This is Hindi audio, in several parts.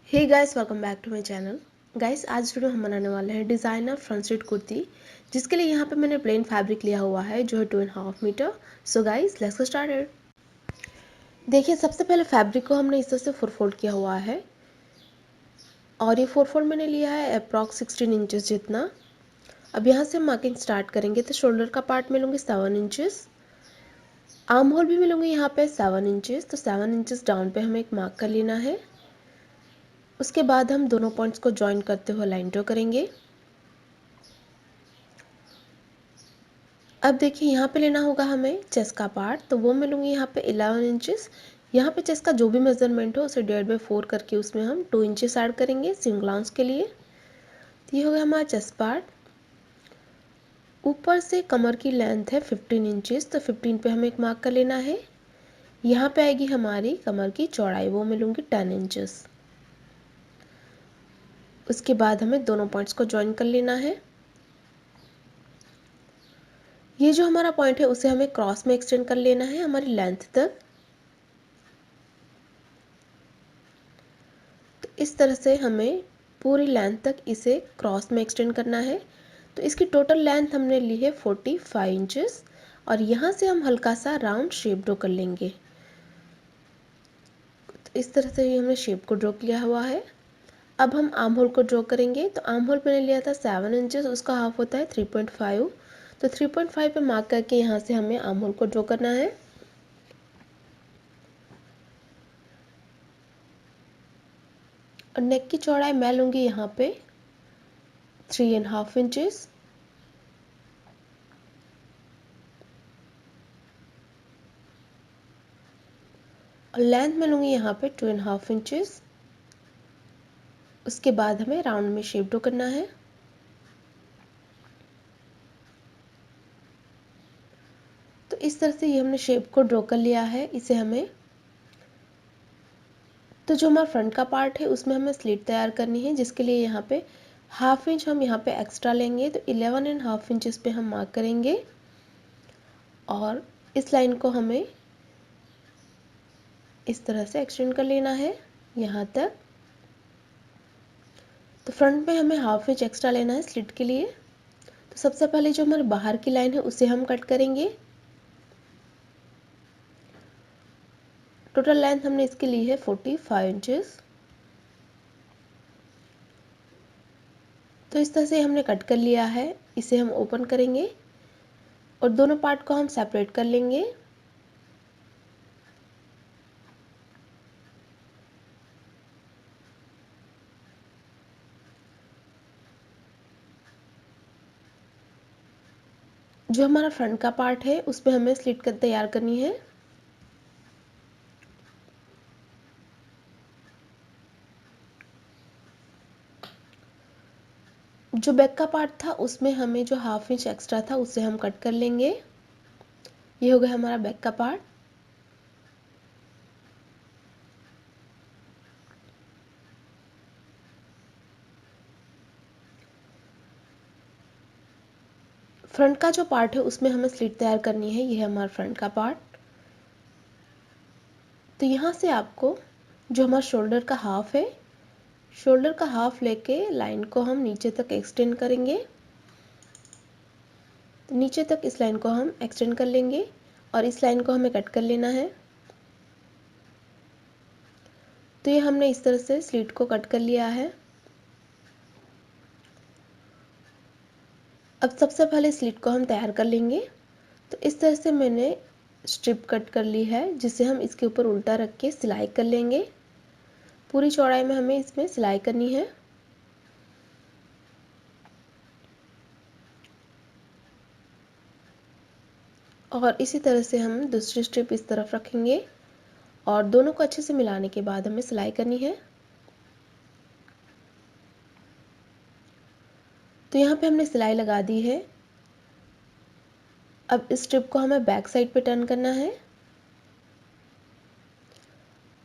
Hey guys, welcome back to my channel. Guys, आज वीडियो हम बनाने वाले हैं डिज़ाइनर फ्रंट स्ट्रेट कुर्ती, जिसके लिए यहाँ पे मैंने प्लेन फैब्रिक लिया हुआ है जो है 2.5 meter. So guys, let's get started. देखिए, सबसे पहले फैब्रिक को हमने इस तरह से 4 फोल्ड किया हुआ है और ये 4 फोल्ड मैंने लिया है अप्रॉक्स 16 इंचेस जितना। अब यहाँ से हम मार्किंग स्टार्ट करेंगे तो शोल्डर का पार्ट में लूँगी 7 इंचेस, आर्म होल भी मिलूँगी यहाँ पे 7 इंचेस। तो 7 इंचेस डाउन पे हमें एक मार्क कर लेना है। उसके बाद हम दोनों पॉइंट्स को ज्वाइन करते हुए लाइन ड्रॉ करेंगे। अब देखिए, यहाँ पे लेना होगा हमें चेस्ट का पार्ट, तो वो मैं लूँगी यहाँ पे 11 इंचेस। यहाँ पे चेस्ट का जो भी मेजरमेंट हो उसे 1.5/4 करके उसमें हम 2 इंचेस ऐड करेंगे सिंगल आर्म्स के लिए। तो ये हो गया हमारा चेस्ट पार्ट। ऊपर से कमर की लेंथ है 15 इंचेस, तो 15 पे हमें एक मार्क कर लेना है। यहाँ पे आएगी हमारी कमर की चौड़ाई, वो मैं लूँगी 10 इंचेस। उसके बाद हमें दोनों पॉइंट्स को ज्वाइन कर लेना है। ये जो हमारा पॉइंट है उसे हमें क्रॉस में एक्सटेंड कर लेना है हमारी लेंथ तक। तो इस तरह से हमें पूरी लेंथ तक इसे क्रॉस में एक्सटेंड करना है। तो इसकी टोटल लेंथ हमने ली है 45 इंचेस और यहाँ से हम हल्का सा राउंड शेप ड्रॉ कर लेंगे। तो इस तरह से ही हमने शेप को ड्रॉ किया हुआ है। अब हम आर्म होल को ड्रॉ करेंगे। तो आर्म होल मैंने लिया था 7 इंचेस, उसका हाफ होता है 3.5। तो 3.5 पे मार्क करके यहाँ से हमें आर्म होल को ड्रॉ करना है। और नेक की चौड़ाई मैं लूँगी यहाँ पे 3.5 इंचेस। और लेंथ में लूँगी यहाँ पे 2.5 इंचेस। उसके बाद हमें राउंड में शेप ड्रॉ करना है। तो इस तरह से ये हमने शेप को ड्रॉ कर लिया है। इसे हमें तो जो हमारा फ्रंट का पार्ट है उसमें हमें स्लिट तैयार करनी है, जिसके लिए यहाँ पे हाफ इंच हम यहाँ पे एक्स्ट्रा लेंगे। तो 11.5 इंचेस पे हम मार्क करेंगे और इस लाइन को हमें इस तरह से एक्सटेंड कर लेना है यहाँ तक। तो फ्रंट में हमें हाफ इंच एक्स्ट्रा लेना है स्लिट के लिए। तो सबसे पहले जो हमारे बाहर की लाइन है उसे हम कट करेंगे। टोटल लेंथ हमने इसके लिए है 45 इंचेस। तो इस तरह से हमने कट कर लिया है। इसे हम ओपन करेंगे और दोनों पार्ट को हम सेपरेट कर लेंगे। जो हमारा फ्रंट का पार्ट है उसमें हमें स्लिट कर तैयार करनी है। जो बैक का पार्ट था उसमें हमें जो हाफ इंच एक्स्ट्रा था उसे हम कट कर लेंगे। ये हो गया हमारा बैक का पार्ट। फ्रंट का जो पार्ट है उसमें हमें स्लिट तैयार करनी है। ये है हमारा फ्रंट का पार्ट। तो यहाँ से आपको जो हमारा शोल्डर का हाफ है, शोल्डर का हाफ लेके लाइन को हम नीचे तक एक्सटेंड करेंगे। तो नीचे तक इस लाइन को हम एक्सटेंड कर लेंगे और इस लाइन को हमें कट कर लेना है। तो ये हमने इस तरह से स्लिट को कट कर लिया है। अब सबसे पहले स्लिट को हम तैयार कर लेंगे। तो इस तरह से मैंने स्ट्रिप कट कर ली है, जिसे हम इसके ऊपर उल्टा रख के सिलाई कर लेंगे। पूरी चौड़ाई में हमें इसमें सिलाई करनी है। और इसी तरह से हम दूसरी स्ट्रिप इस तरफ रखेंगे और दोनों को अच्छे से मिलाने के बाद हमें सिलाई करनी है। तो यहाँ पे हमने सिलाई लगा दी है। अब इस स्ट्रिप को हमें बैक साइड पे टर्न करना है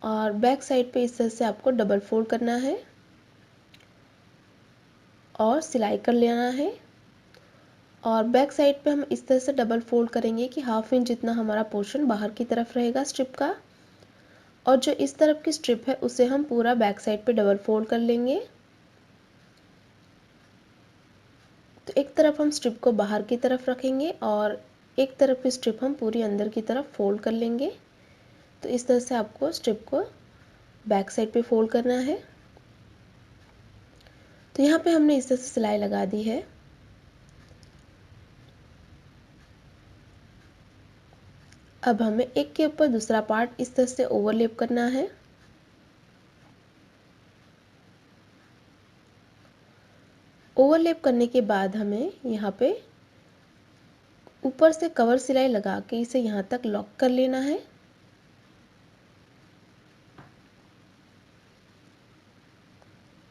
और बैक साइड पे इस तरह से आपको डबल फोल्ड करना है और सिलाई कर लेना है। और बैक साइड पे हम इस तरह से डबल फोल्ड करेंगे कि हाफ इंच जितना हमारा पोर्शन बाहर की तरफ रहेगा स्ट्रिप का। और जो इस तरफ की स्ट्रिप है उसे हम पूरा बैक साइड पे डबल फोल्ड कर लेंगे। तो एक तरफ हम स्ट्रिप को बाहर की तरफ रखेंगे और एक तरफ की स्ट्रिप हम पूरी अंदर की तरफ फोल्ड कर लेंगे। तो इस तरह से आपको स्ट्रिप को बैक साइड पे फोल्ड करना है। तो यहाँ पे हमने इस तरह से सिलाई लगा दी है। अब हमें एक के ऊपर दूसरा पार्ट इस तरह से ओवरलैप करना है। ओवरलैप करने के बाद हमें यहाँ पे ऊपर से कवर सिलाई लगा के इसे यहाँ तक लॉक कर लेना है।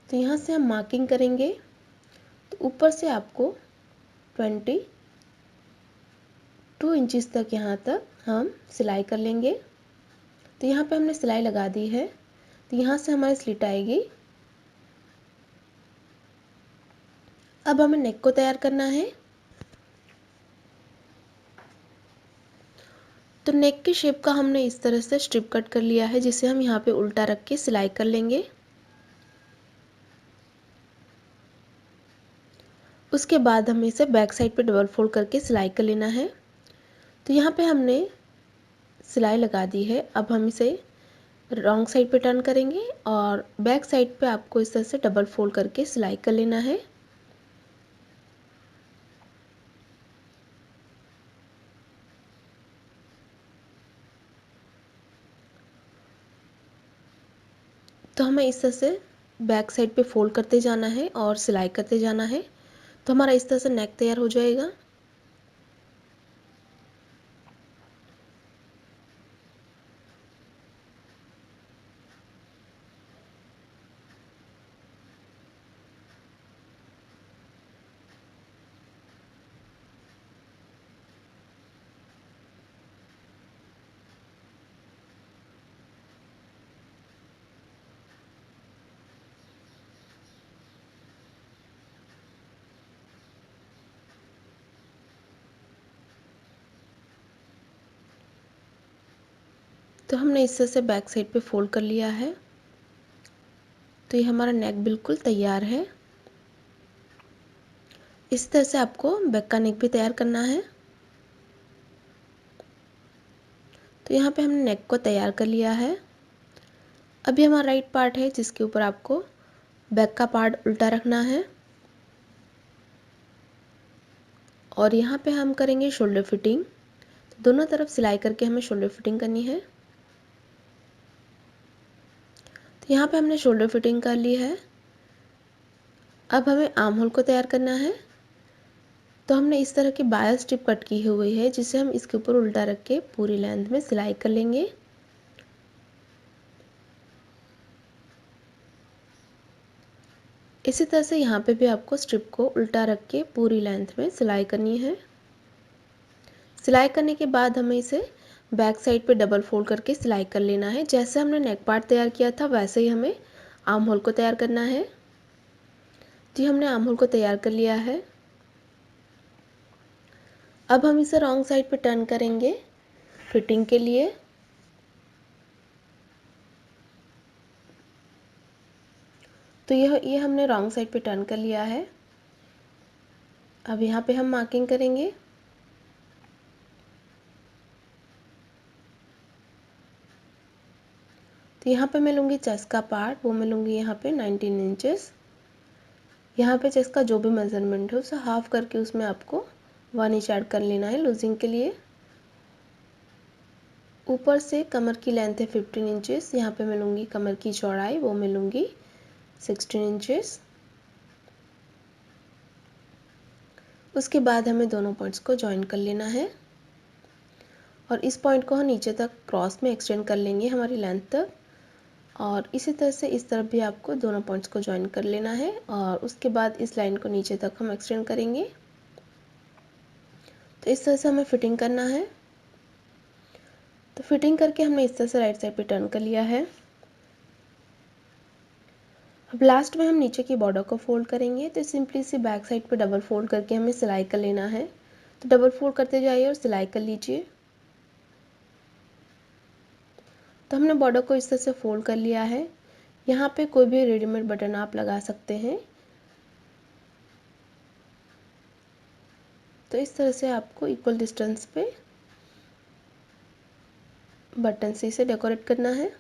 तो यहाँ से हम मार्किंग करेंगे। तो ऊपर से आपको 22 इंचेस तक यहाँ तक हम सिलाई कर लेंगे। तो यहाँ पे हमने सिलाई लगा दी है। तो यहाँ से हमारी स्लिट आएगी। अब हमें नेक को तैयार करना है। तो नेक के शेप का हमने इस तरह से स्ट्रिप कट कर लिया है, जिसे हम यहाँ पे उल्टा रख के सिलाई कर लेंगे। उसके बाद हमें इसे बैक साइड पे डबल फोल्ड करके सिलाई कर लेना है। तो यहाँ पे हमने सिलाई लगा दी है। अब हम इसे रॉन्ग साइड पे टर्न करेंगे और बैक साइड पे आपको इस तरह से डबल फोल्ड करके सिलाई कर लेना है। तो हमें इस तरह से बैक साइड पे फोल्ड करते जाना है और सिलाई करते जाना है। तो हमारा इस तरह से नेक तैयार हो जाएगा। तो हमने इस तरह से बैक साइड पे फोल्ड कर लिया है। तो ये हमारा नेक बिल्कुल तैयार है। इस तरह से आपको बैक का नेक भी तैयार करना है। तो यहाँ पे हमने नेक को तैयार कर लिया है। अभी हमारा राइट पार्ट है जिसके ऊपर आपको बैक का पार्ट उल्टा रखना है और यहाँ पे हम करेंगे शोल्डर फिटिंग। तो दोनों तरफ सिलाई करके हमें शोल्डर फिटिंग करनी है। तो यहाँ पे हमने शोल्डर फिटिंग कर ली है। अब हमें आर्म होल को तैयार करना है। तो हमने इस तरह की बाया स्ट्रिप कट की हुई है, जिसे हम इसके ऊपर उल्टा रख के पूरी लेंथ में सिलाई कर लेंगे। इसी तरह से यहाँ पे भी आपको स्ट्रिप को उल्टा रख के पूरी लेंथ में सिलाई करनी है। सिलाई करने के बाद हमें इसे बैक साइड पे डबल फोल्ड करके सिलाई कर लेना है। जैसे हमने नेक पार्ट तैयार किया था वैसे ही हमें आर्म होल को तैयार करना है। तो हमने आर्म होल को तैयार कर लिया है। अब हम इसे रॉन्ग साइड पे टर्न करेंगे फिटिंग के लिए। तो ये हमने रॉन्ग साइड पे टर्न कर लिया है। अब यहाँ पे हम मार्किंग करेंगे। तो यहाँ पे मैं लूँगी चेस्ट का पार्ट, वो मैं लूँगी यहाँ पे 19 इंचेस। यहाँ पे चेस्ट का जो भी मेजरमेंट है उसे हाफ करके उसमें आपको 1 इंच ऐड कर लेना है लूजिंग के लिए। ऊपर से कमर की लेंथ है 15 इंचेस। यहाँ पे मैं लूँगी कमर की चौड़ाई, वो मैं लूँगी 16 इंचेस। उसके बाद हमें दोनों पॉइंट्स को ज्वाइन कर लेना है और इस पॉइंट को हम नीचे तक क्रॉस में एक्सटेंड कर लेंगे हमारी लेंथ तक। और इसी तरह से इस तरफ भी आपको दोनों पॉइंट्स को ज्वाइन कर लेना है और उसके बाद इस लाइन को नीचे तक हम एक्सटेंड करेंगे। तो इस तरह से हमें फिटिंग करना है। तो फिटिंग करके हमने इस तरह से राइट साइड पे टर्न कर लिया है। अब लास्ट में हम नीचे की बॉर्डर को फोल्ड करेंगे। तो सिंपली सी बैक साइड पे डबल फोल्ड करके हमें सिलाई कर लेना है। तो डबल फोल्ड करते जाइए और सिलाई कर लीजिए। तो हमने बॉर्डर को इस तरह से फोल्ड कर लिया है। यहाँ पे कोई भी रेडीमेड बटन आप लगा सकते हैं। तो इस तरह से आपको इक्वल डिस्टेंस पे बटन से इसे डेकोरेट करना है।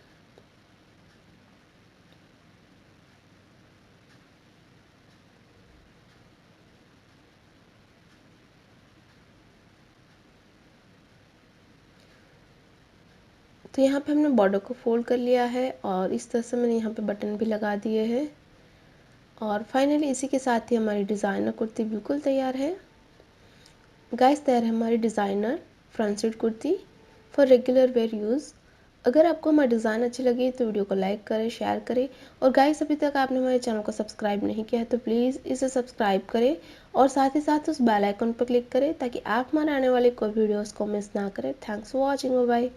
तो यहाँ पे हमने बॉर्डर को फोल्ड कर लिया है और इस तरह से मैंने यहाँ पे बटन भी लगा दिए हैं। और फाइनली इसी के साथ ही हमारी डिज़ाइनर कुर्ती बिल्कुल तैयार है। गाइस, तैयार है हमारी designer front seat kurti for regular wear use. अगर आपको हमारा डिज़ाइन अच्छी लगी तो वीडियो को लाइक करें, शेयर करें। और गाइस, अभी तक आपने हमारे चैनल को सब्सक्राइब नहीं किया है तो प्लीज़ इसे सब्सक्राइब करें और साथ ही साथ उस बेल आइकन पर क्लिक करें ताकि आप हमारे आने वाले कोई वीडियोज़ को मिस ना करें। Thanks for watching. बाय।